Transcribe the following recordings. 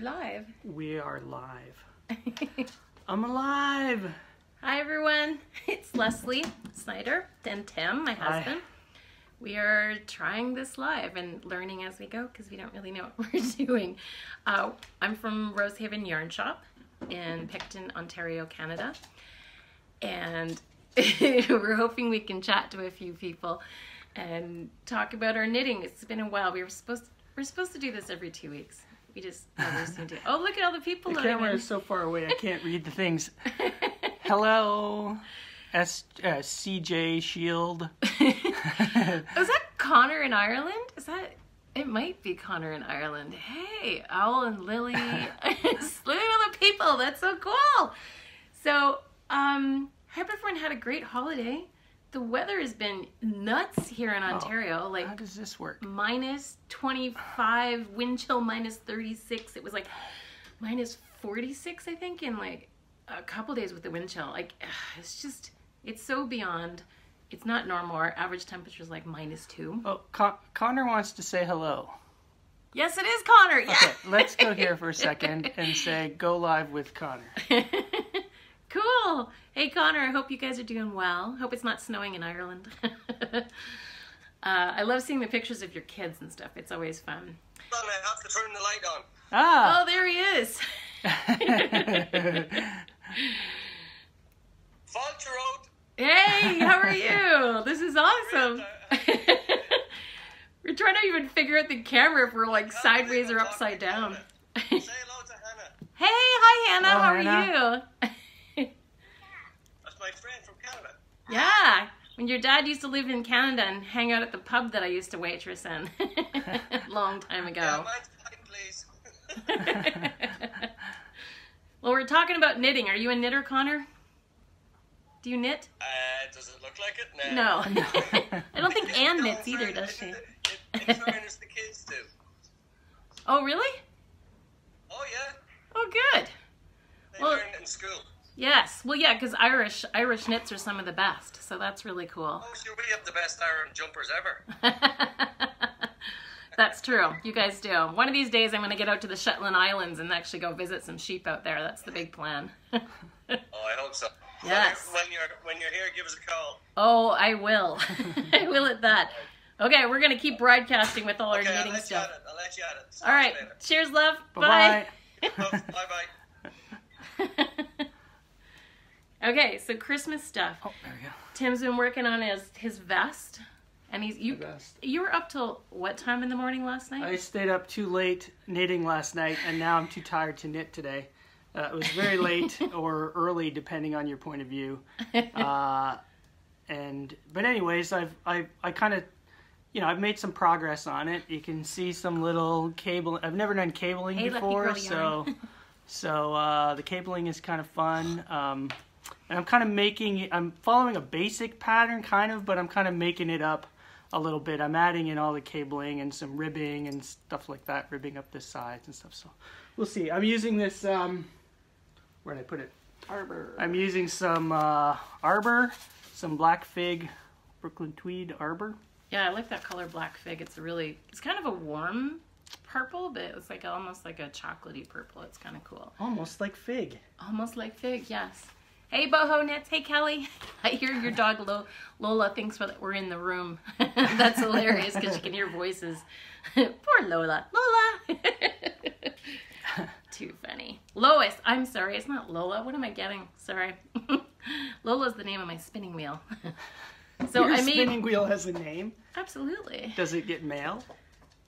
live. We are live. I'm alive. Hi everyone, it's Lesley Snyder and Tim, my husband. Hi. We are trying this live and learning as we go because we don't really know what we're doing. I'm from Rosehaven Yarn Shop in Picton, Ontario, Canada. And we're hoping we can chat to a few people and talk about our knitting. It's been a while. We're supposed to do this every 2 weeks. We just never seem to. Oh, look at all the people. The camera is so far away, I can't read the things. Hello, CJ Shield. Is that Connor in Ireland? Is that? It might be Connor in Ireland. Hey, Owl and Lily. Look at all the people. That's so cool. So, I hope everyone had a great holiday. The weather has been nuts here in Ontario. Like, how does this work? Minus 25, wind chill minus 36. It was like minus 46, I think, in like a couple days with the wind chill. Like, it's just, it's so beyond. It's not normal. Our average temperature is like minus 2. Oh, Connor wants to say hello. Yes, it is Connor. Yeah. Okay, let's go here for a second and say go live with Connor. Cool. Hey Connor, I hope you guys are doing well. Hope it's not snowing in Ireland. I love seeing the pictures of your kids and stuff. It's always fun. I have to turn the light on. Ah. Oh, there he is. Fault Road. Hey, how are you? This is awesome. We're trying to even figure out the camera if we're like sideways or upside down. Say hello to Hannah. Hey, hi Hannah. Hello, how Hannah. are you? That's my friend from Canada. Yeah. When your dad used to live in Canada and hang out at the pub that I used to waitress in. Long time ago. Yeah, mine's fine, please. Well, we're talking about knitting. Are you a knitter, Connor? Do you knit? Does it look like it? No. I don't think Anne knits either, does she? In fairness, the kids do. Oh, really? Oh, yeah. Oh, good. They learn it in school. Yes. Well, yeah, because Irish knits are some of the best, so that's really cool. Oh, sure, we have the best iron jumpers ever. That's true. You guys do. One of these days I'm going to get out to the Shetland Islands and actually go visit some sheep out there. That's the big plan. Oh, I hope so. Yes. When you're here, give us a call. Oh, I will. I will at that. Okay, we're going to keep broadcasting with all our knitting stuff. I'll let you at it. All right. Cheers, love. Bye-bye. Bye-bye. Okay, so Christmas stuff. Oh, there we go. Tim's been working on his vest. And you were up till what time in the morning last night? I stayed up too late knitting last night, and now I'm too tired to knit today. It was very late or early, depending on your point of view. But anyways, I kind of, I've made some progress on it. You can see some little cable. I've never done cabling before, so the cabling is kind of fun. And I'm kind of I'm following a basic pattern, kind of, but I'm kind of making it up a little bit. I'm adding in all the cabling and some ribbing and stuff like that, ribbing up the sides and stuff. So we'll see. I'm using this, where did I put it? Arbor. I'm using some Arbor, some Black Fig, Brooklyn Tweed Arbor. Yeah, I like that color Black Fig. It's kind of a warm purple, but it's like almost like a chocolatey purple. It's kind of cool. Almost like fig. Almost like fig, yes. Hey, Boho Knits. Hey, Kelly. I hear your dog Lola thinks that we're in the room. That's hilarious because you can hear voices. Poor Lola. Lola. Too funny. Lois. I'm sorry. It's not Lola. What am I getting? Sorry. Lola's the name of my spinning wheel. So Your spinning wheel has a name? Absolutely. Does it get mail?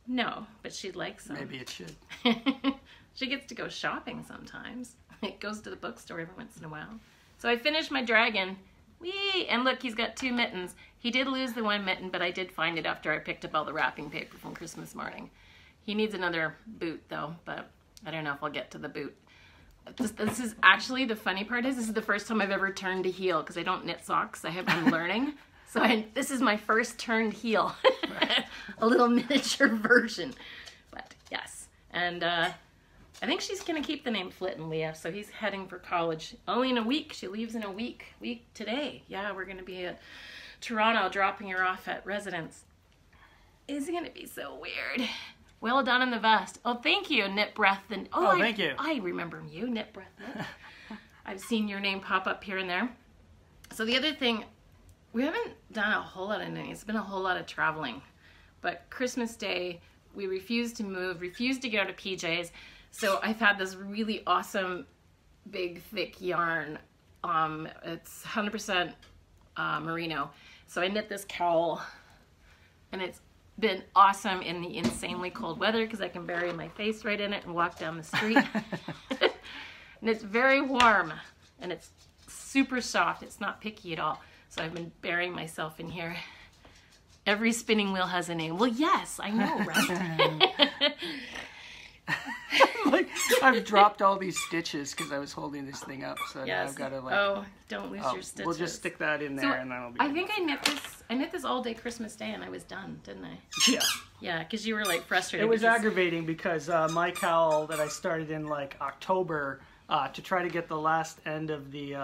No, but she'd like some. Maybe it should. She gets to go shopping sometimes. It goes to the bookstore every once in a while. So I finished my dragon. Whee! And look, he's got 2 mittens. He did lose the 1 mitten, but I did find it after I picked up all the wrapping paper from Christmas morning. He needs another boot, though, but I don't know if I'll get to the boot. This is actually, the funny part is, this is the first time I've ever turned a heel, because I don't knit socks. I'm learning. So this is my first turned heel. A little miniature version. But, yes. And, I think she's going to keep the name Flytten, Leah, so he's heading for college. Only in a week. She leaves in a week today. Yeah, we're going to be at Toronto dropping her off at residence. It's going to be so weird. Well done in the vest. Oh, thank you, Knit Breath. And thank you. I remember you, Knit Breath. I've seen your name pop up here and there. So the other thing, we haven't done a whole lot of knitting. It's been a whole lot of traveling. But Christmas Day, we refused to move, refused to get out of PJs. So I've had this really awesome, big, thick yarn. It's 100% merino. So I knit this cowl, and it's been awesome in the insanely cold weather because I can bury my face right in it and walk down the street. And it's very warm, and it's super soft. It's not picky at all. So I've been burying myself in here. Every spinning wheel has a name. Well, yes, I know, right? Like, I've dropped all these stitches because I was holding this thing up, so now I've got to like. Oh, don't lose your stitches. We'll just stick that in there, So and that'll be. I think I knit this all day Christmas Day, and I was done, didn't I? Yeah. Yeah, because you were like frustrated. It was aggravating because my cowl that I started in like October to try to get the last end of the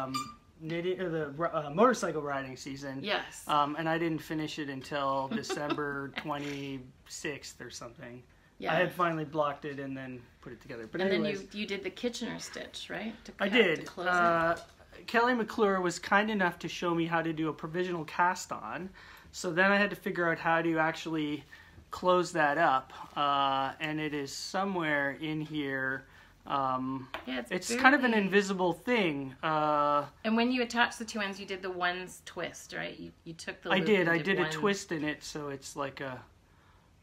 knitting the motorcycle riding season. Yes. And I didn't finish it until December 26th or something. Yeah. I had finally blocked it and then put it together. But anyways, then you did the Kitchener stitch, right? I did. To close it. Kelly McClure was kind enough to show me how to do a provisional cast on. So then I had to figure out how to actually close that up. And it is somewhere in here. Yeah, it's kind of an invisible thing. And when you attach the two ends, you did the ones twist, right? You took the loop I did one. a twist in it, so it's like a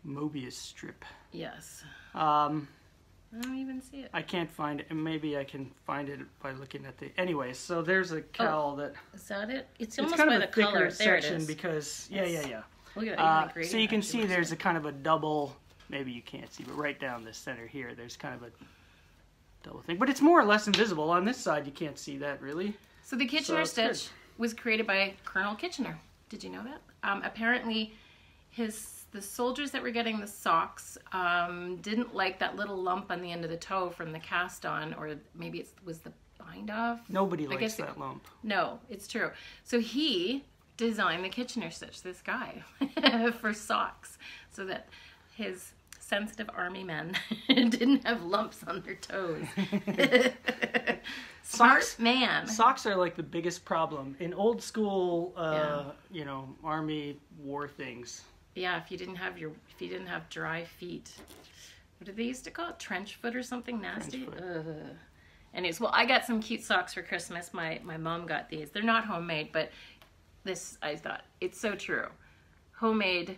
Mobius strip. Yes. I don't even see it. I can't find it, and maybe I can find it by looking at the. Anyways, so there's a cowl that. Is that it? It's almost kind by of the a thicker color. There it section is. because Look at that. So you can see there's a kind of a double. Maybe you can't see, but right down the center here, there's kind of a double thing. But it's more or less invisible. On this side, you can't see that really. So the Kitchener it's stitch was created by Colonel Kitchener. Did you know that? Apparently, the soldiers that were getting the socks didn't like that little lump on the end of the toe from the cast on, or maybe it was the bind off. Nobody likes that lump. No, it's true. So he designed the Kitchener stitch, this guy, for socks, so that his sensitive army men didn't have lumps on their toes. Smart man. Socks are like the biggest problem in old school, army war things. Yeah, if you didn't have dry feet, what did they used to call it? Trench foot or something nasty? Anyways, well, I got some cute socks for Christmas. My mom got these. They're not homemade, but this, I thought, it's so true. Homemade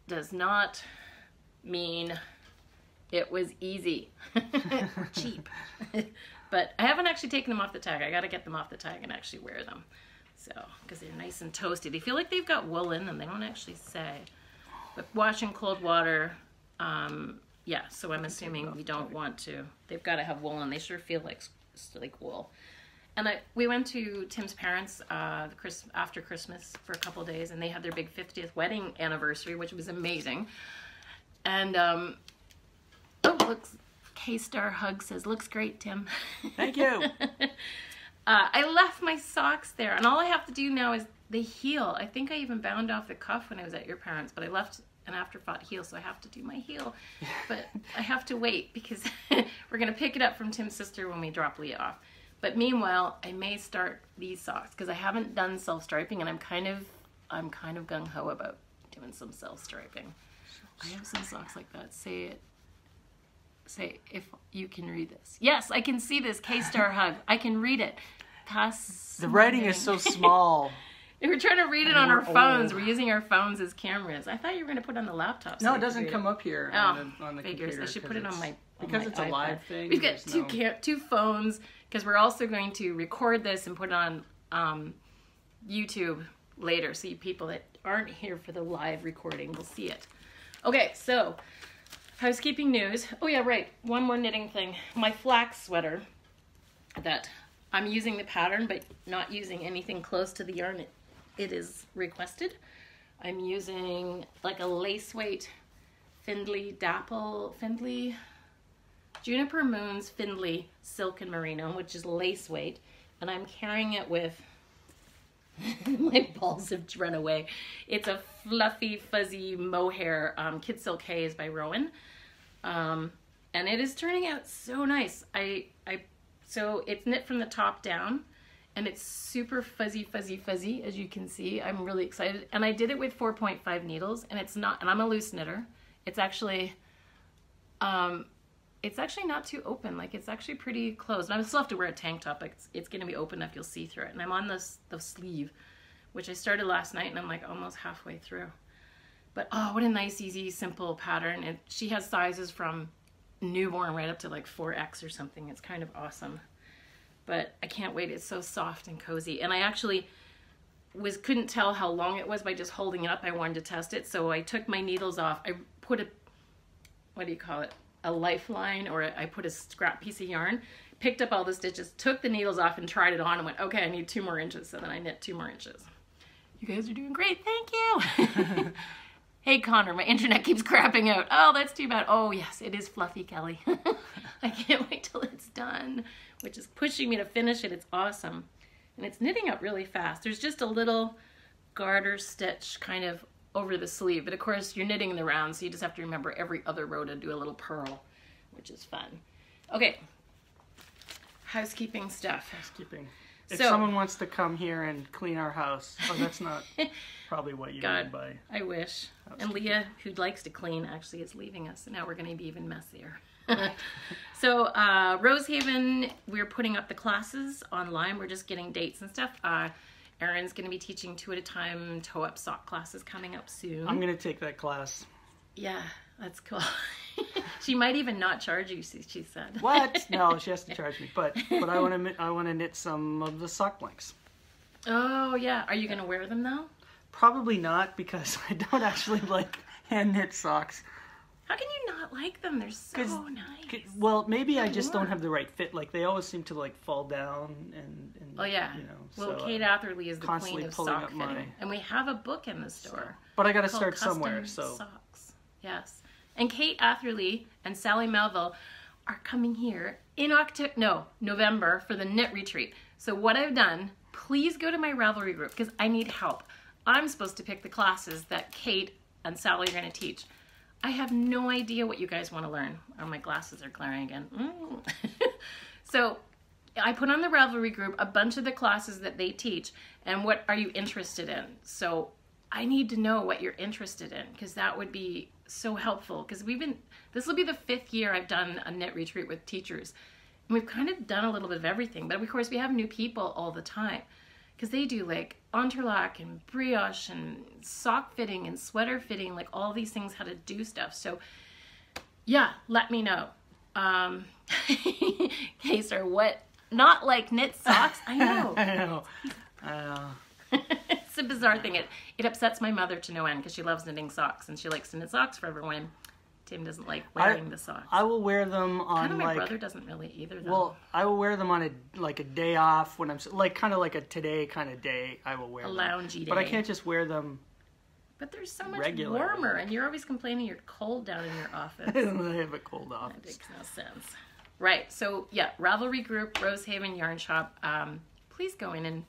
does not mean it was easy or cheap. But I haven't actually taken them off the tag. I got to get them off the tag and actually wear them. So, because they're nice and toasty. They feel like they've got wool in them. They don't actually say. But wash in cold water, yeah, so I'm assuming we don't want to. They've got to have wool, and they sure feel like wool. And we went to Tim's parents after Christmas for a couple of days, and they had their big 50th wedding anniversary, which was amazing. And, looks, K-Star Hug says, looks great, Tim. Thank you. I left my socks there, and all I have to do now is the heel. I think I even bound off the cuff when I was at your parents', but I left an afterthought heel, so I have to do my heel. But I have to wait because we're going to pick it up from Tim's sister when we drop Leah off. But meanwhile, I may start these socks because I haven't done self-striping, and I'm kind of gung-ho about doing some self-striping. I have some socks like that. Say it. Say if you can read this. Yes, I can see this. K-Star Hug. I can read it. The writing is so small. We're trying to read it on our phones. We're using our phones as cameras. I thought you were going to put it on the laptop. No, it doesn't come up here on the computer. I should put it on my because it's a live thing. We've got two phones because we're also going to record this and put it on YouTube later, so you people that aren't here for the live recording will see it. Okay, so housekeeping news. Oh yeah, right. One more knitting thing. My Flax sweater that I'm using the pattern but not using anything close to the yarn it is requested. I'm using like a lace weight Findley Juniper Moons Findley Silk and Merino, which is lace weight, and I'm carrying it with My balls have run away. It's a fluffy, fuzzy mohair. Kid Silk Hay is by Rowan. And it is turning out so nice. So it's knit from the top down, and it's super fuzzy, fuzzy, fuzzy, as you can see. I'm really excited. And I did it with 4.5 needles, and it's not, and I'm a loose knitter. It's actually not too open. Like, it's actually pretty closed. And I still have to wear a tank top. It's going to be open enough you'll see through it. And I'm on the sleeve, which I started last night, and I'm like almost halfway through. But oh, what a nice, easy, simple pattern. And she has sizes from newborn right up to like 4X or something. It's kind of awesome. But I can't wait. It's so soft and cozy. And I actually couldn't tell how long it was by just holding it up. I wanted to test it. So I took my needles off. I put a lifeline, or I put a scrap piece of yarn, picked up all the stitches, took the needles off and tried it on and went, okay, I need 2 more inches. So then I knit 2 more inches. You guys are doing great. Thank you. Hey, Connor, my internet keeps crapping out. Oh, that's too bad. Oh, yes, it is fluffy, Kelly. I can't wait till it's done, which is pushing me to finish it. It's awesome. And it's knitting up really fast. There's just a little garter stitch kind of over the sleeve. But, of course, you're knitting the round, so you just have to remember every other row to do a little purl, which is fun. Okay. Housekeeping stuff. Housekeeping. If someone wants to come here and clean our house, that's not probably what you mean by... I wish. And Leah, who likes to clean, actually is leaving us, so now we're going to be even messier. So, Rosehaven, we're putting up the classes online. We're just getting dates and stuff. Erin's going to be teaching 2 at a time toe-up sock classes coming up soon. I'm going to take that class. Yeah, that's cool. She might even not charge you, she said. What? No, she has to charge me. But I want to knit some of the sock blanks. Oh yeah, are you gonna wear them though? Probably not, because I don't actually like hand knit socks. How can you not like them? They're so nice. Well, maybe I just don't have the right fit. Like, they always seem to like fall down and oh yeah. You know. Well, so, Kate Atherley is the queen of sock fitting, and we have a book in the store. But I got to start somewhere. So socks, yes. And Kate Atherley and Sally Melville are coming here in November for the knit retreat. So what I've done, please go to my Ravelry group because I need help. I'm supposed to pick the classes that Kate and Sally are going to teach. I have no idea what you guys want to learn. Oh, my glasses are glaring again. So I put on the Ravelry group a bunch of the classes that they teach and what are you interested in. So I need to know what you're interested in because that would be so helpful because this will be the 5th year I've done a knit retreat with teachers. And we've kind of done a little bit of everything, but of course we have new people all the time because they do like interlock and brioche and sock fitting and sweater fitting, like all these things, how to do stuff. So yeah, let me know. Okay, sir, what? Not like knit socks? I know. I know. It's a bizarre thing. It upsets my mother to no end because she loves knitting socks and she likes to knit socks for everyone. Tim doesn't like wearing the socks. I will wear them on kind of my brother doesn't really either though. Well, I will wear them on a day off when I'm like kind of like a today kind of day. I will wear them. Loungy day. But I can't just wear them. But they're so much warmer, and you're always complaining you're cold down in your office. I have a cold office. That makes no sense. Right. So yeah, Ravelry group, Rosehaven Yarn Shop. Please go in and.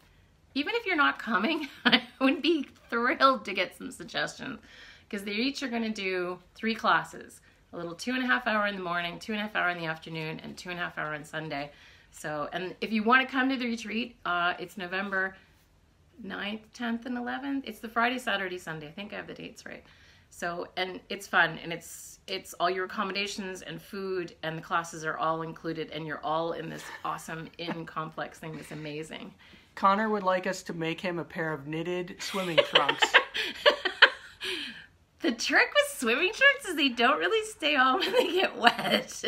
Even if you're not coming, I would be thrilled to get some suggestions because they each are going to do 3 classes, a little 2.5 hour in the morning, 2.5 hour in the afternoon, and 2.5 hour on Sunday. So, and if you want to come to the retreat, it's November 9th, 10th, and 11th. It's the Friday, Saturday, Sunday. I think I have the dates right. So, and it's fun, and it's all your accommodations and food, and the classes are all included, and you're all in this awesome complex thing that's amazing. Connor would like us to make him a pair of knitted swimming trunks. The trick with swimming trunks is they don't really stay on when they get wet.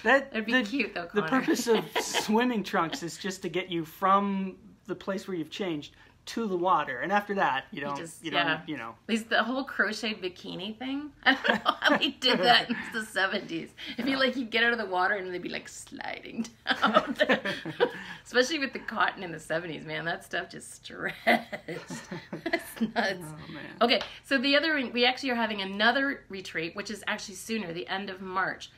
That'd be cute though, Connor. The purpose of swimming trunks is just to get you from the place where you've changed to the water, and after that, you don't. At least the whole crocheted bikini thing. I don't know how they did that in the 70s. It'd be like you'd get out of the water and they'd be like sliding down. Especially with the cotton in the 70s, man, that stuff just stretched. That's nuts. Oh, man. Okay, so we actually are having another retreat, which is actually sooner, the end of March.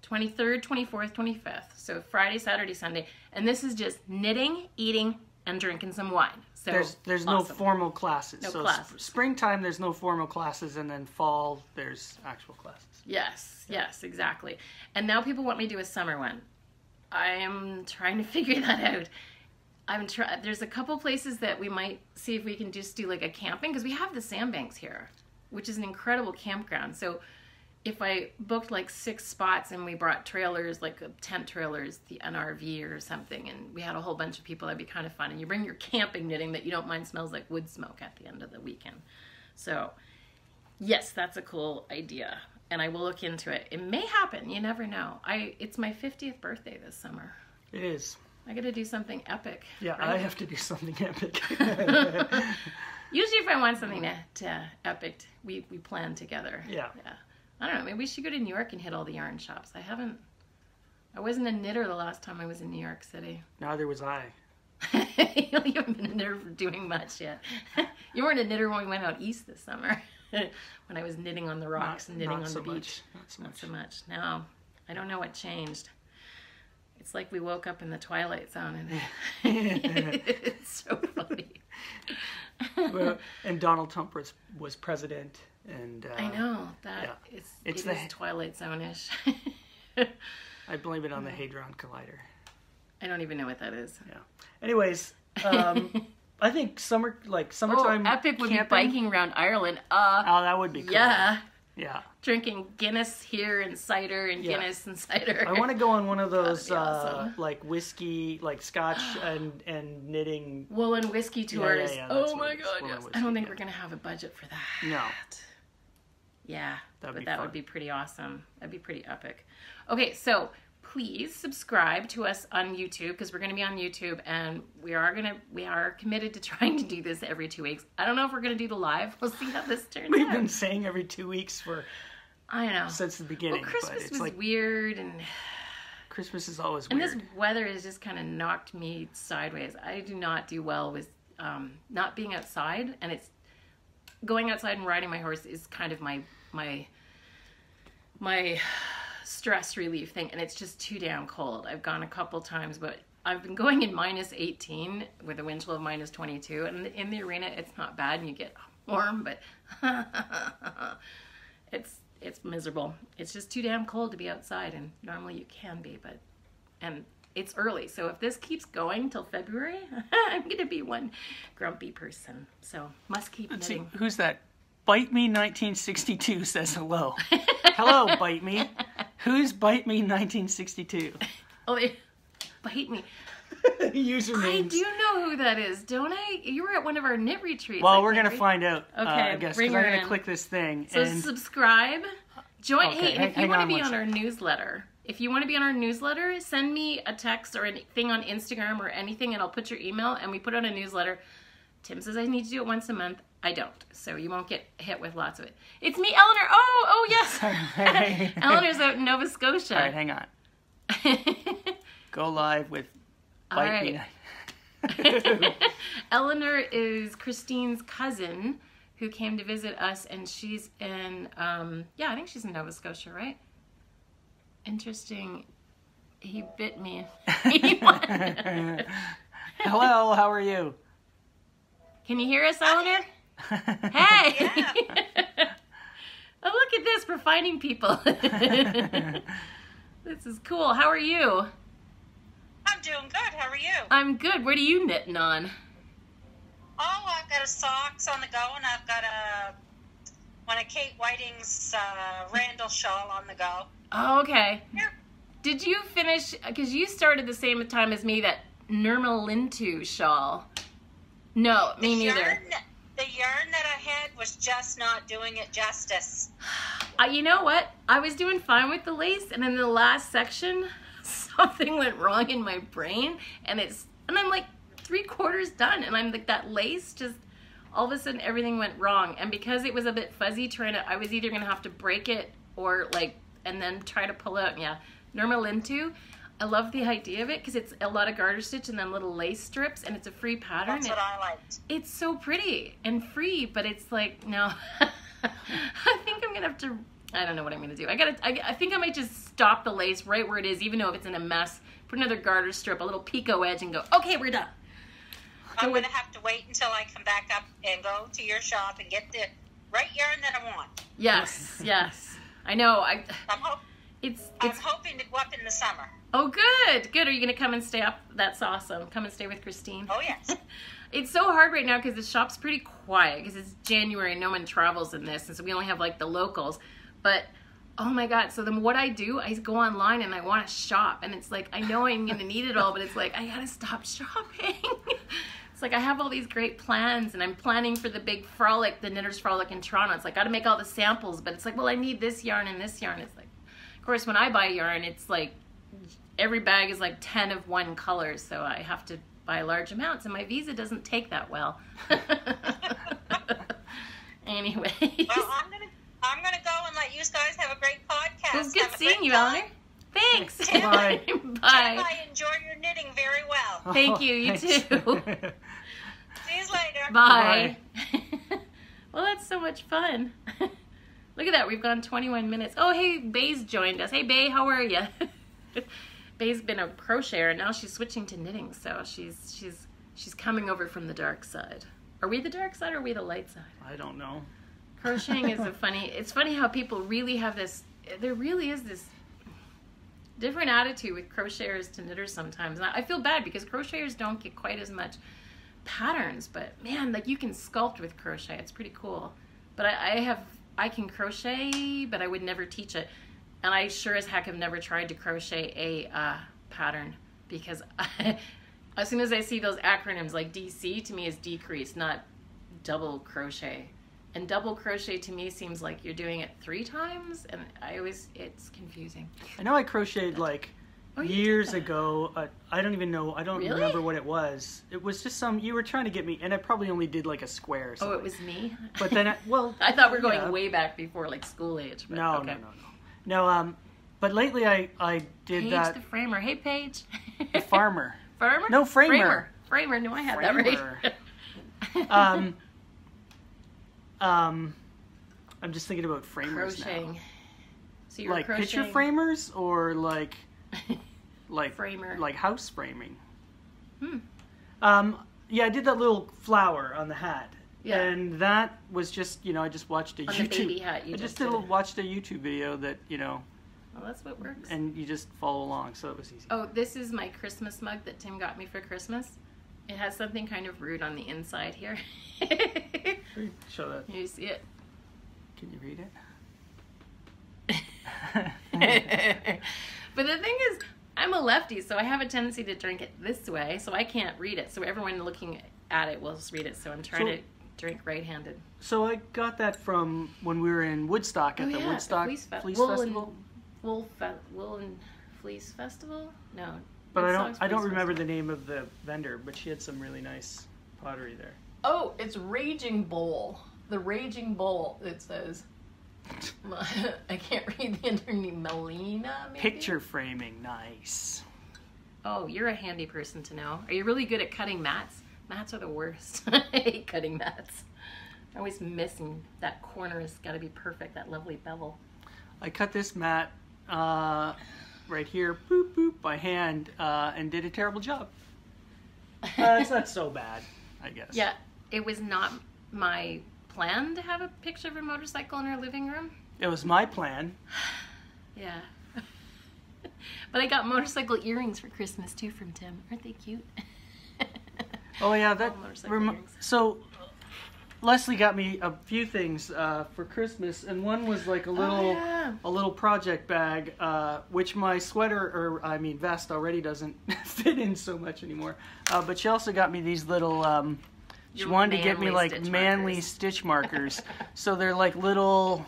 23rd, 24th, 25th. So Friday, Saturday, Sunday. And this is just knitting, eating, and drinking some wine. So there's no formal classes. No so classes. Springtime, there's no formal classes, and then fall, there's actual classes. Yes, exactly. And now people want me to do a summer one. I am trying to figure that out. There's a couple places that we might see if we can just do like a camping, because we have the sandbanks here, which is an incredible campground. So if I booked like 6 spots and we brought trailers, like tent trailers, an RV or something, and we had a whole bunch of people, that'd be kind of fun. And you bring your camping knitting that you don't mind smells like wood smoke at the end of the weekend. So yes, that's a cool idea. And I will look into it. It may happen. You never know. It's my 50th birthday this summer. It is. I got to do something epic. Yeah, right? I have to do something epic. Usually if I want something to epic, we plan together. Yeah. I don't know. Maybe we should go to New York and hit all the yarn shops. I wasn't a knitter the last time I was in New York City. Neither was I. You haven't been a knitter for doing much yet. You weren't a knitter when we went out east this summer. When I was knitting on the rocks and knitting on the beach. Not so much. No, I don't know what changed. It's like we woke up in the Twilight Zone, and it's so funny. Well, and Donald Trump was president, and I know that it is Twilight Zone-ish. I blame it on the Hadron Collider. I don't even know what that is. Yeah. Anyways, I think summertime. Epic would be biking around Ireland. That would be cool. Yeah. Yeah. Drinking Guinness here and cider and Guinness and cider. I want to go on one of those awesome. like whiskey, like Scotch and knitting. Woolen whiskey tours. Yeah, oh my God, yes. I don't think we're going to have a budget for that. No. Yeah, that would be pretty awesome. That'd be pretty epic. Okay, so please subscribe to us on YouTube, because we're going to be on YouTube, and we are committed to trying to do this every 2 weeks. I don't know if we're going to do the live. We'll see how this turns out. We've been saying every 2 weeks I know. since the beginning. Well, Christmas was weird, and Christmas is always weird. And this weather has just kind of knocked me sideways. I do not do well with not being outside, and it's going outside and riding my horse is kind of my stress relief thing, and it's just too damn cold. I've gone a couple times, but I've been going in -18 with a wind chill of -22, and in the arena it's not bad and you get warm, but it's miserable. It's just too damn cold to be outside, and normally you can be, and it's early, so if this keeps going till February, I'm gonna be one grumpy person. So must keep knitting. Who's that? Bite Me 1962 says hello. Hello, Bite Me. Who's Bite Me 1962? Oh, Bite Me. Usernames. I do know who that is, don't I? You were at one of our knit retreats. Well, we're gonna find out. Okay, I guess because I'm gonna click this thing. So subscribe. Join. Okay, hey, if you want to be on our newsletter, send me a text or anything on Instagram or anything, and I'll put your email, and we put out a newsletter. Tim says I need to do it once a month. I don't, so you won't get hit with lots of it. It's me, Eleanor. Oh yes. Eleanor's out in Nova Scotia. All right, hang on. Go live with Bite Me. Eleanor is Christine's cousin who came to visit us, and she's in, I think she's in Nova Scotia, right? Interesting. He bit me. Hello, how are you? Can you hear us, Eleanor? Hey! Yeah. Oh, look at this. We're finding people. This is cool. How are you? I'm doing good. How are you? I'm good. What are you knitting on? Oh, I've got a socks on the go, and I've got one of Kate Whiting's Randall shawl on the go. Oh, okay. Yeah. Did you finish, because you started the same time as me, that Nurmalintu shawl? No, me neither. The yarn that I had was just not doing it justice. You know what? I was doing fine with the lace, and in the last section, something went wrong in my brain, and I'm like 3/4 done, and I'm like, that lace just, all of a sudden everything went wrong, and because it was a bit fuzzy, I was either gonna have to break it or and then try to pull out. Yeah, Nurmalintu. I love the idea of it because it's a lot of garter stitch and then little lace strips, and it's a free pattern. That's what I liked. It's so pretty and free, but it's like, no. I think I'm gonna have to, I don't know what I'm gonna do. I think I might just stop the lace right where it is, even though if it's in a mess, put another garter strip, a little picot edge, and go, okay, we're done. I'm going to have to wait until I come back up and go to your shop and get the right yarn that I want. Yes, yes. I know. I'm hoping to go up in the summer. Oh, good. Good. Are you going to come and stay up? That's awesome. Come and stay with Christine. Oh, yes. It's so hard right now because the shop's pretty quiet because it's January and no one travels in this. And so we only have like the locals. But, oh my God. So then what I do, I go online and I want to shop. And it's like, I know I'm going to need it all, but it's like, I got to stop shopping. It's like I have all these great plans and I'm planning for the big frolic, the Knitters Frolic in Toronto. It's like, got to make all the samples. But it's like, well, I need this yarn and this yarn. It's like, of course, when I buy yarn, it's like, every bag is like 10 of one color, so I have to buy large amounts, and my Visa doesn't take that well. Anyway. Well, I'm gonna go and let you guys have a great podcast. It was good seeing you, Eleanor. Thanks. Bye. Bye. Tim, I enjoy your knitting very well. Thank you. You too. See you later. Bye. Well, that's so much fun. Look at that. We've gone 21 minutes. Oh, hey, Bay's joined us. Hey, Bay, how are you? Bay's been a crocheter and now she's switching to knitting, so she's coming over from the dark side. Are we the dark side or are we the light side? I don't know. Crocheting is it's funny how people really have there really is this different attitude with crocheters to knitters sometimes. And I feel bad because crocheters don't get quite as much patterns, but man, like you can sculpt with crochet. It's pretty cool. But I can crochet, but I would never teach it. And I sure as heck have never tried to crochet a pattern because as soon as I see those acronyms like DC, to me is decrease, not double crochet. And double crochet to me seems like you're doing it 3 times, and it's confusing. I know I crocheted like years ago. I don't even know. I don't Really? remember what it was. It was just you were trying to get me, and I probably only did like a square or something. Oh, it was me? But then, I thought we were going way back before like school age. But No, okay. No, but lately I did Paige that. the framer. Hey, Paige. The farmer. Farmer? No, framer. Framer. No, I had that right. I'm just thinking about framers Crocheting. now. So you're Like crocheting. picture framers or like Framer. like house framing. Hmm. Yeah, I did that little flower on the hat. Yeah. And that was just, I just watched a On YouTube. the baby hat you I just did. watched a YouTube video that, Well, that's what works. and you just follow along, so it was easy. Oh, this is my Christmas mug that Tim got me for Christmas. It has something kind of rude on the inside here. Show that. You see it? Can you read it? But the thing is, I'm a lefty, so I have a tendency to drink it this way, so I can't read it. So everyone looking at it will just read it. So I'm trying to drink right-handed. So I got that from when we were in Woodstock at the Woodstock Fleece Festival. Wool and Fleece Festival? No. But Woodstock's I don't Fleece remember Festival. the name of the vendor, but she had some really nice pottery there. Oh, it's Raging Bowl. The Raging Bowl, it says. I can't read the underneath. Melina, maybe? Picture framing, nice. Oh, you're a handy person to know. Are you really good at cutting mats? Mats are the worst. I hate cutting mats. I'm always missing that corner. Has got to be perfect, that lovely bevel. I cut this mat right here, boop, boop, by hand, and did a terrible job. It's not so bad, I guess. Yeah, it was not my plan to have a picture of a motorcycle in our living room. It was my plan. Yeah. But I got motorcycle earrings for Christmas too from Tim. Aren't they cute? Oh yeah, that. All motorcycle earrings. So Lesley got me a few things for Christmas, and one was like a little project bag, which my vest already doesn't fit in so much anymore. But she also got me these little. She wanted to get me like manly stitch markers. So they're like little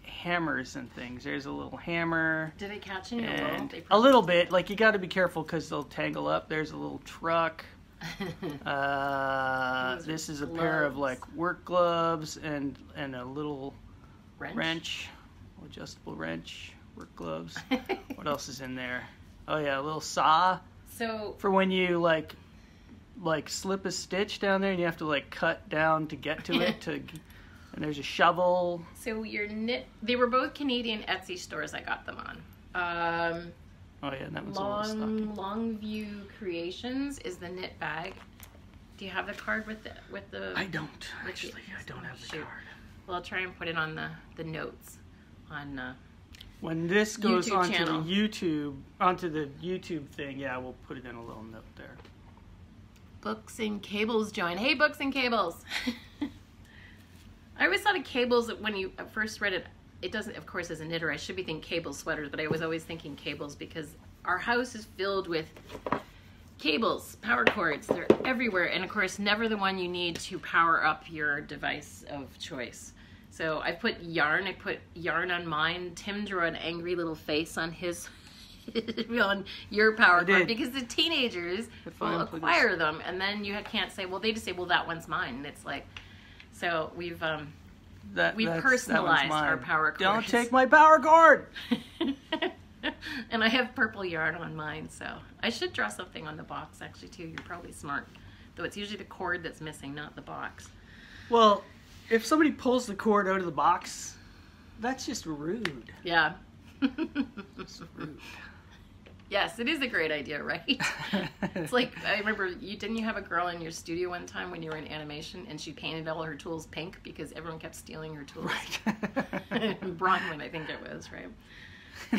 hammers and things. There's a little hammer. Did they catch in your and world? a little bit. Like you got to be careful because they'll tangle up. There's a little truck. This is a pair of like work gloves and a little wrench, adjustable wrench, work gloves. What else is in there? Oh yeah, a little saw. So for when you like slip a stitch down there and you have to like cut down to get to it and there's a shovel. So they were both Canadian Etsy stores I got them on. Oh yeah, that one's a little stuck. Longview Creations is the knit bag. Do you have the card with the? I don't actually. I don't have the card. Well, I'll try and put it on the notes on. When this goes YouTube onto channel. the YouTube thing, yeah, we'll put it in a little note there. Books and Cables join. Hey, Books and Cables. I always thought of cables when you first read it. It doesn't, of course, as a knitter, I should be thinking cable sweaters, but I was always thinking cables because our house is filled with cables, power cords. They're everywhere, and of course, never the one you need to power up your device of choice. So I put yarn on mine. Tim drew an angry little face on his on your power cord because the teenagers will acquire them, and then you can't say, well, they just say, well, that one's mine. And it's like, so we've personalized our power cords. Don't take my power cord. And I have purple yarn on mine, so I should draw something on the box actually too. You're probably smart, though it's usually the cord that's missing, not the box. Well, if somebody pulls the cord out of the box, that's just rude. Yeah. It's rude. Yes, it is a great idea, right? It's like, I remember, didn't you have a girl in your studio one time when you were in animation, and she painted all her tools pink because everyone kept stealing her tools? Right. Bronwyn, I think it was, right?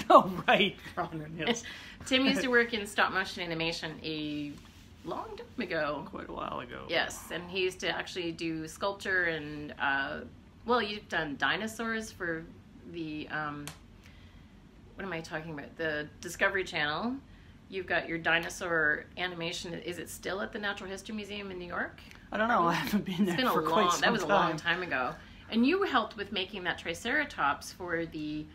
Oh, right. Bronwyn, yes. Tim used to work in stop motion animation a long time ago. Quite a while ago. Yes, and he used to actually do sculpture and, well, you've done dinosaurs for the, what am I talking about? The Discovery Channel. You've got your dinosaur animation. Is it still at the Natural History Museum in New York? I don't know. I haven't been there for quite some time. That was a long time ago. And you helped with making that Triceratops for the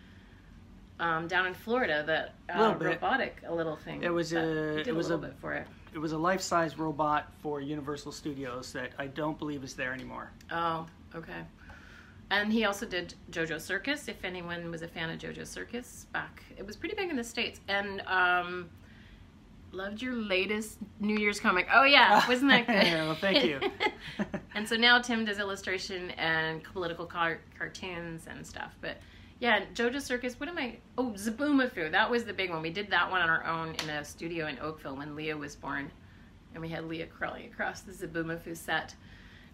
down in Florida, that robotic little thing. It was a bit for it. It was a life-size robot for Universal Studios that I don't believe is there anymore. Oh, okay. And he also did JoJo Circus, if anyone was a fan of JoJo Circus back. It was pretty big in the States. And loved your latest New Year's comic. Oh, yeah. Wasn't that good? Well, thank you. And so now Tim does illustration and political cartoons and stuff. But, yeah, JoJo Circus, Oh, Zaboomafoo. That was the big one. We did that one on our own in a studio in Oakville when Leah was born. And we had Leah crawling across the Zaboomafoo set.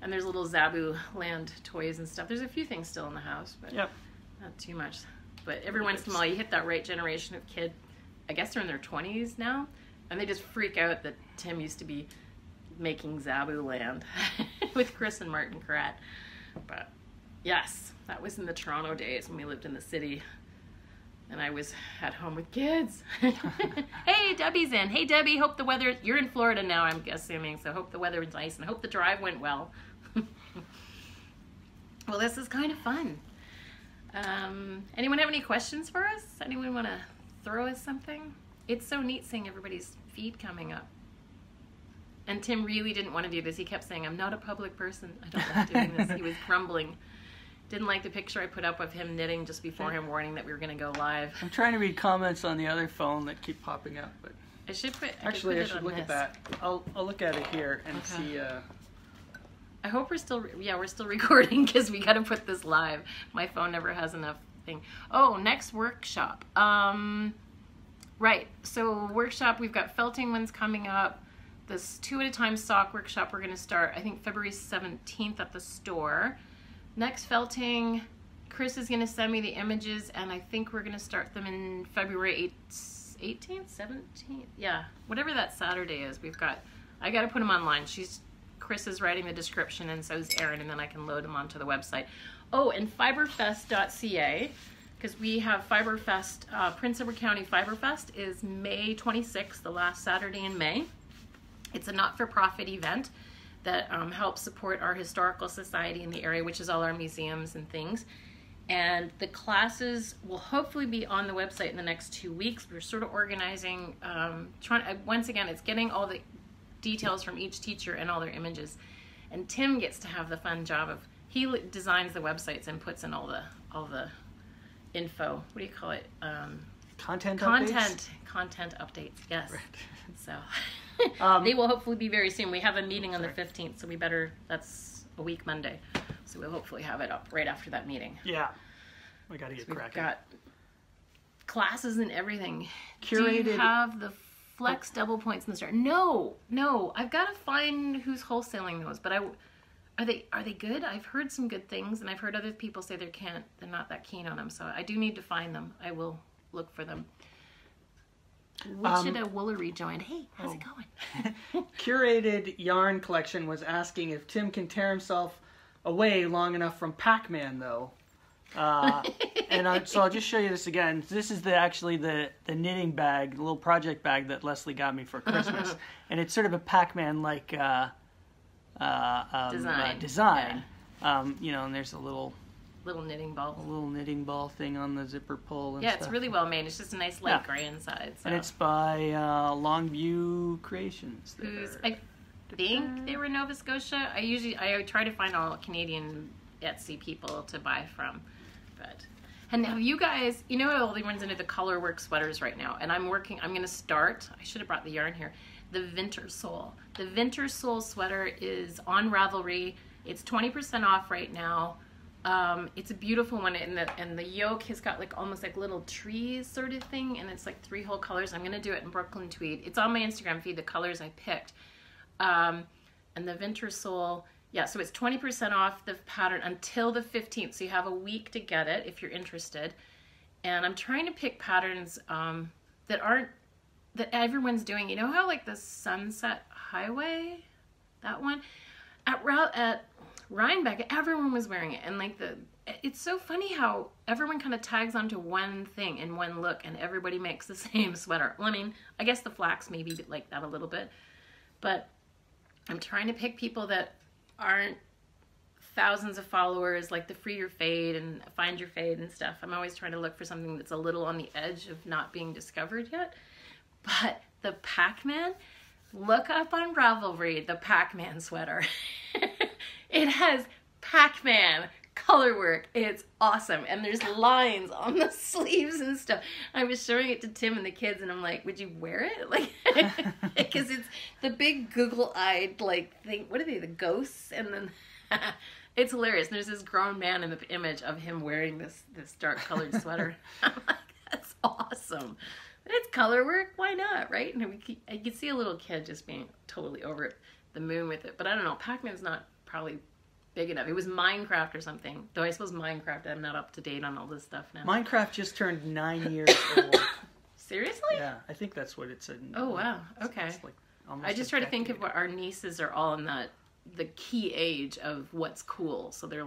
And there's little Zabu Land toys and stuff. There's a few things still in the house, but not too much. But every once in a while, you hit that right generation of kid. I guess they're in their 20s now, and they just freak out that Tim used to be making Zabu Land with Chris and Martin Karat. But yes, that was in the Toronto days when we lived in the city, and I was at home with kids. Hey, Debbie's in. Hey, Debbie, hope the weather... You're in Florida now, I'm assuming, so hope the weather is nice, and hope the drive went well. Well, this is kind of fun. Anyone have any questions for us? Anyone want to throw us something? It's so neat seeing everybody's feed coming up. And Tim really didn't want to do this. He kept saying, I'm not a public person. I don't like doing this. He was grumbling. Didn't like the picture I put up of him knitting just before him warning that we were going to go live. I'm trying to read comments on the other phone that keep popping up, but I should look at that. I'll look at it here and see. I hope we're still recording because we got to put this live. My phone never has enough thing. Oh, next workshop. Right. So workshop, we've got felting ones coming up. This 2 at a time sock workshop we're going to start, I think, February 17th at the store. Next felting, Chris is going to send me the images, and I think we're going to start them in February 18th, 17th? Yeah, whatever that Saturday is. I got to put them online. Chris is writing the description, and so is Erin, and then I can load them onto the website. Oh, and fiberfest.ca, because we have Fiberfest, Prince Edward County Fiberfest is May 26th, the last Saturday in May. It's a not-for-profit event that helps support our historical society in the area, which is all our museums and things. And the classes will hopefully be on the website in the next 2 weeks. We're sort of organizing, once again, it's getting all the details from each teacher and all their images. And Tim gets to have the fun job of, he designs the websites and puts in all the info. What do you call it? Content updates? Content updates, yes. Right. So they will hopefully be very soon. We have a meeting on the 15th, so that's a week Monday. So we'll hopefully have it up right after that meeting. Yeah. We got to get cracking. We've got classes and everything. Curated. Do you have the Flex double points in the store? No. I've got to find who's wholesaling those. But are they good? I've heard some good things, and I've heard other people say they're not that keen on them. So I do need to find them. I will look for them. What should a woolery join? Hey, how's it going? Curated Yarn Collection was asking if Tim can tear himself away long enough from Pac-Man, though. So I'll just show you this again. This is actually the knitting bag, the little project bag that Lesley got me for Christmas, and it's sort of a Pac-Man-like design. Yeah. And there's a little knitting ball thing on the zipper pull. And yeah, stuff. It's really well made. It's just a nice light gray inside. So. And it's by Longview Creations. I think they were Nova Scotia. I try to find all Canadian Etsy people to buy from. And have you guys, everyone's into the colorwork sweaters right now, and I'm going to start, I should have brought the yarn here, the Winter Soul. The Winter Soul sweater is on Ravelry. It's 20% off right now. It's a beautiful one, and the yoke has got almost like little trees sort of thing, and it's like 3 whole colors. I'm going to do it in Brooklyn Tweed. It's on my Instagram feed, the colors I picked. And the Winter Soul, yeah, so it's 20% off the pattern until the 15th, so you have a week to get it if you're interested. And I'm trying to pick patterns that everyone's doing. You know how the Sunset Highway, that one? At Rhinebeck, everyone was wearing it, and it's so funny how everyone kind of tags onto one thing and one look, and everybody makes the same sweater. Well, I mean, I guess the Flax maybe like that a little bit, but I'm trying to pick people that aren't thousands of followers, like the Free Your Fade and Find Your Fade and stuff. I'm always trying to look for something that's a little on the edge of not being discovered yet. But the Pac-Man, look up on Ravelry, the Pac-Man sweater. It has Pac-Man colorwork. It's awesome. And there's lines on the sleeves and stuff. I was showing it to Tim and the kids, and I'm like, would you wear it? Because it's the big Google-eyed, thing. What are they, the ghosts? And then it's hilarious. And there's this grown man in the image of him wearing this dark colored sweater. I'm like, that's awesome. It's color work. Why not, right? And I could see a little kid just being totally over the moon with it. But I don't know. Pac-Man's not probably big enough. It was Minecraft or something. Though I suppose Minecraft, I'm not up to date on all this stuff now. Minecraft just turned 9 years old. Seriously? Yeah, I think that's what it said. Oh, wow. Okay. It's I just try to think of what our nieces are all in the key age of what's cool. So they're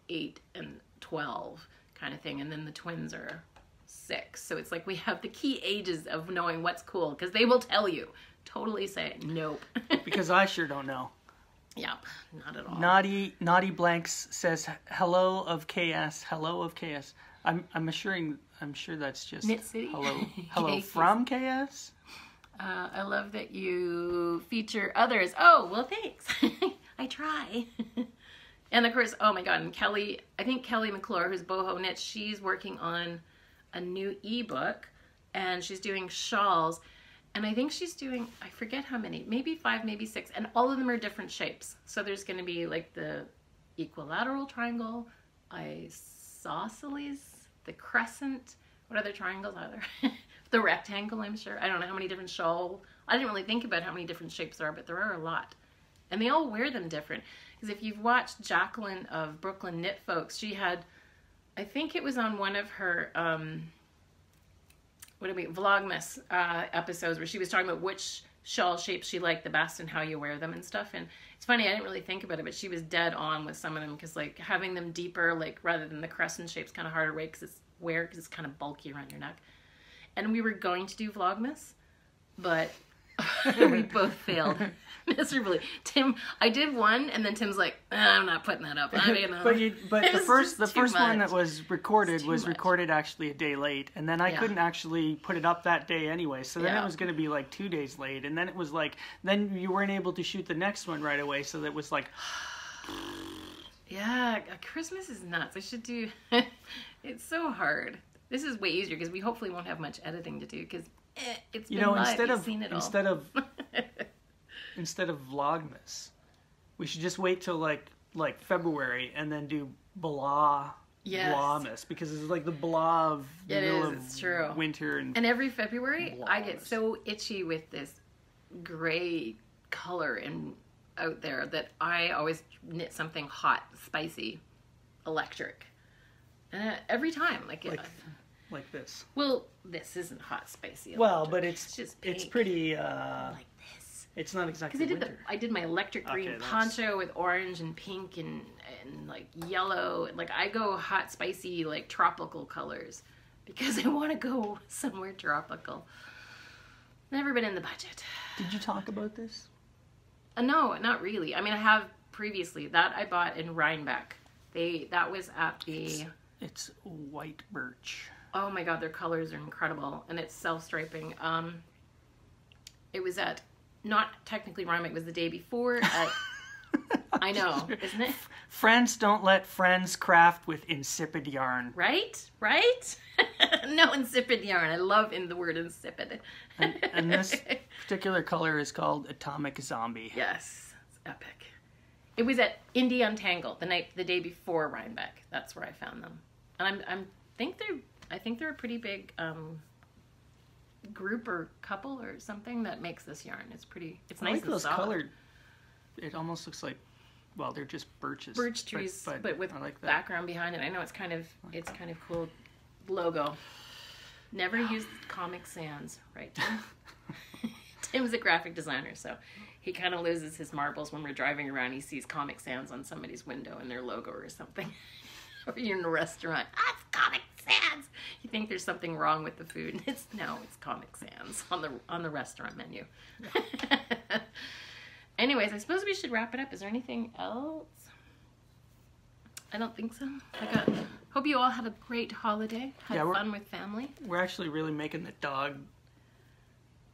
8 and 12 kind of thing. And then the twins are 6. So it's we have the key ages of knowing what's cool, because they will tell you. Totally say nope. Because I sure don't know. Yep, not at all. Naughty Blanks says hello of KS. Hello of KS. I'm sure that's just Knit City. Hello from KS. I love that you feature others. Oh, well, thanks. I try. And of course, oh my God, and Kelly, I think Kelly McClure, who's Boho Knits, she's working on a new ebook, and she's doing shawls. And I think she's doing, I forget how many, maybe 5, maybe 6, and all of them are different shapes. So there's going to be the equilateral triangle, isosceles, the crescent, what other triangles are there? The rectangle, I'm sure. I don't know how many different I didn't really think about how many different shapes there are, but there are a lot. And they all wear them different. Because if you've watched Jacqueline of Brooklyn Knit Folks, she had, I think it was on one of her, Vlogmas episodes, where she was talking about which shawl shapes she liked the best and how you wear them and stuff. And it's funny, I didn't really think about it, but she was dead on with some of them, because having them deeper, rather than the crescent shape's kind of harder way because it's kind of bulky around your neck. And we were going to do Vlogmas, but we both failed miserably. Tim, I did one, and then Tim's like, I'm not putting that up. I mean, but the first one that was recorded actually a day late, and then I couldn't actually put it up that day anyway. So then it was going to be 2 days late, and then it was then you weren't able to shoot the next one right away. So that was yeah, Christmas is nuts. I should do. It's so hard. This is way easier because we hopefully won't have much editing to do, because it's been live. Instead of Vlogmas, we should just wait till February and then do blah Yes. blawmas, because it's like the blah of the middle of it's true. winter. And every February, I get Blawmas. so itchy with this gray color out there that I always knit something hot, spicy, electric. Every time, like this. well, this isn't hot, spicy. Well, electric. but it's just it's pink. pretty. Like this. It's not exactly Because winter. I did my electric green Okay, that's- poncho with orange and pink and like yellow. Like I go hot, spicy, like tropical colors because I want to go somewhere tropical. Never been in the budget. Did you talk about this? No, not really. I mean, I have previously. That I bought in Rhinebeck. That was at the... It's white birch. Oh my god, their colors are incredible. And it's self-striping. It was at... Not technically Rhinebeck, it was the day before at... I know, isn't it? Friends don't let friends craft with insipid yarn. Right? Right? No insipid yarn. I love the word insipid. And this particular color is called Atomic Zombie. Yes, it's epic. It was at Indie Untangled the day before Rhinebeck. That's where I found them, and I think they're a pretty big group or couple or something that makes this yarn. It's I nice like and those solid. colored. It almost looks like, well, they're just birches. Birch trees, but with I like that. background behind it. I know it's kind of cool logo. Never used Comic Sans, right, Tim? Tim's a graphic designer, so he kind of loses his marbles when we're driving around. He sees Comic Sans on somebody's window and their logo or something. Or you're in a restaurant. Ah, it's Comic Sans. You think there's something wrong with the food. It's Comic Sans on the restaurant menu. Anyways, I suppose we should wrap it up. Is there anything else? I don't think so. Hope you all have a great holiday. Have fun with family. We're actually really making the dog.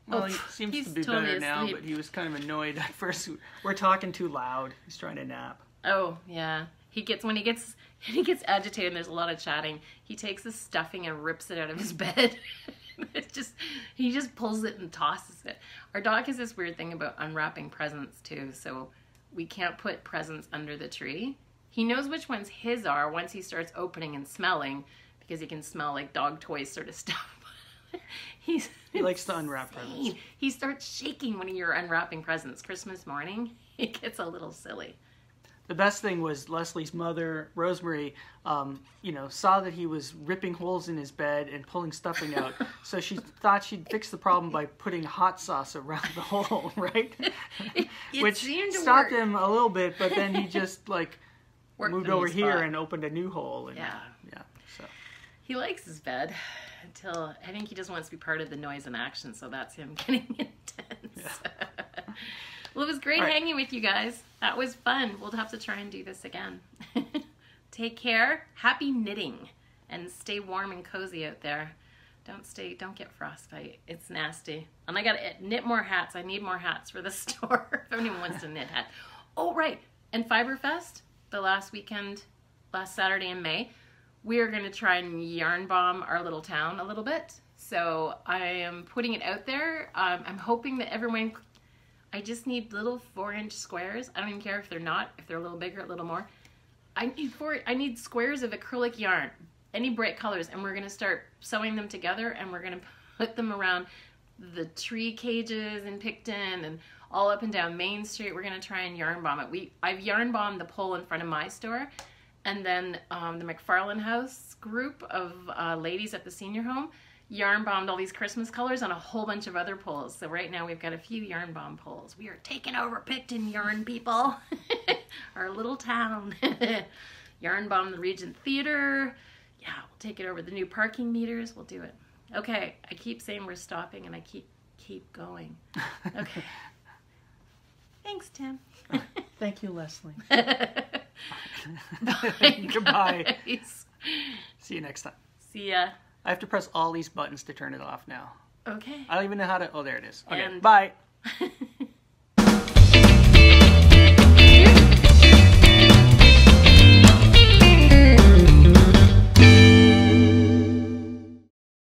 Well, he seems he's to be totally better now, asleep. but he was kind of annoyed at first. We're talking too loud. He's trying to nap. Oh, yeah. When he gets agitated and there's a lot of chatting, he takes the stuffing and rips it out of his bed. He just pulls it and tosses it. Our dog has this weird thing about unwrapping presents too, so we can't put presents under the tree. He knows which ones his are once he starts opening and smelling, because he can smell like dog toys sort of stuff. He likes to unwrap presents. He starts shaking when you're unwrapping presents. Christmas morning, he gets a little silly. The best thing was Lesley's mother, Rosemary, saw that he was ripping holes in his bed and pulling stuffing out. So she thought she'd fix the problem by putting hot sauce around the hole, right? Which seemed to stopped work. him a little bit, but then he just Worked moved the new over here spot. and opened a new hole. And, Yeah. So He likes his bed until I think he just wants to be part of the noise and action, so that's him getting intense. Well, it was great hanging with you guys. That was fun. We'll have to try and do this again. Take care. Happy knitting. And stay warm and cozy out there. Don't get frostbite. It's nasty. And I gotta knit more hats. I need more hats for the store. If anyone wants to knit hat. Oh, right. And Fiberfest, the last Saturday in May, we are going to try and yarn bomb our little town a little bit. So I am putting it out there. I'm hoping that everyone... I just need little 4-inch squares. I don't even care if they're a little bigger, a little more. I need squares of acrylic yarn, any bright colors, and we're gonna start sewing them together, and we're gonna put them around the tree cages in Picton and all up and down Main Street. We're gonna try and yarn bomb it. I've yarn bombed the pole in front of my store, and then the McFarlane House group of ladies at the senior home yarn bombed all these Christmas colors on a whole bunch of other poles. So right now we've got a few yarn bomb poles. We are taking over Picton, yarn people. Our little town. Yarn bomb the Regent Theater. Yeah, we'll take it over the new parking meters. We'll do it. Okay, I keep saying we're stopping and I keep going. Okay. Thanks, Tim. thank you, Lesley. Bye, Goodbye. guys. See you next time. See ya. I have to press all these buttons to turn it off now. Okay. I don't even know how to... Oh, there it is. Okay, And- bye.